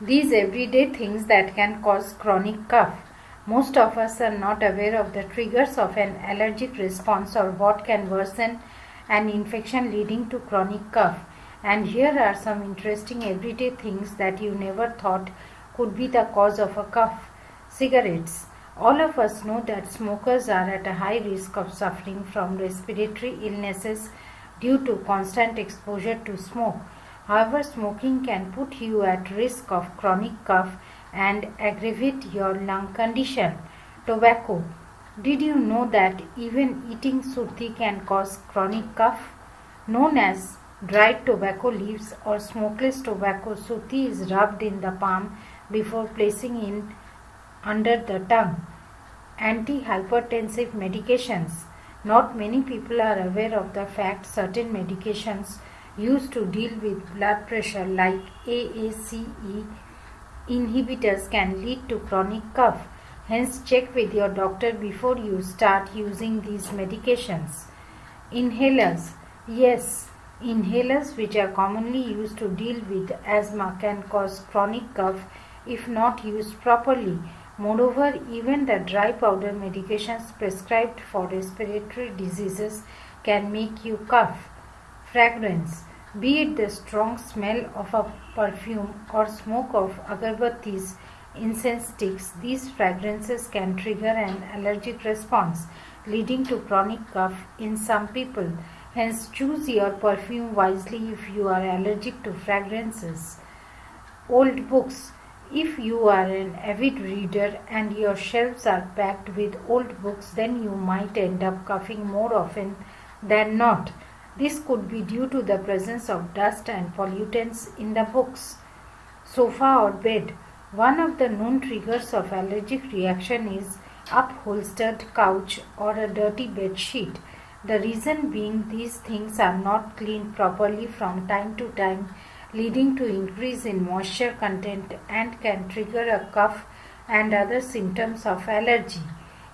These everyday things that can cause chronic cough. Most of us are not aware of the triggers of an allergic response or what can worsen an infection leading to chronic cough. And here are some interesting everyday things that you never thought could be the cause of a cough. Cigarettes. All of us know that smokers are at a high risk of suffering from respiratory illnesses due to constant exposure to smoke. However, smoking can put you at risk of chronic cough and aggravate your lung condition. Tobacco. Did you know that even eating surti can cause chronic cough? Known as dried tobacco leaves or smokeless tobacco, surti is rubbed in the palm before placing it under the tongue. Antihypertensive medications. Not many people are aware of the fact certain medications used to deal with blood pressure like AACE inhibitors can lead to chronic cough. Hence, check with your doctor before you start using these medications. Inhalers. Yes, inhalers which are commonly used to deal with asthma can cause chronic cough if not used properly. Moreover, even the dry powder medications prescribed for respiratory diseases can make you cough. Fragrance. Be it the strong smell of a perfume or smoke of agarbattis, incense sticks, these fragrances can trigger an allergic response, leading to chronic cough in some people. Hence, choose your perfume wisely if you are allergic to fragrances. Old books. If you are an avid reader and your shelves are packed with old books, then you might end up coughing more often than not. This could be due to the presence of dust and pollutants in the books. Sofa or bed. One of the known triggers of allergic reaction is upholstered couch or a dirty bed sheet. The reason being these things are not cleaned properly from time to time, leading to increase in moisture content and can trigger a cough and other symptoms of allergy.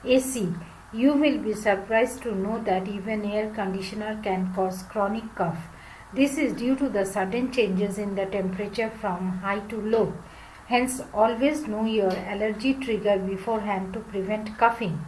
AC. You will be surprised to know that even air conditioner can cause chronic cough. This is due to the sudden changes in the temperature from high to low. Hence, always know your allergy trigger beforehand to prevent coughing.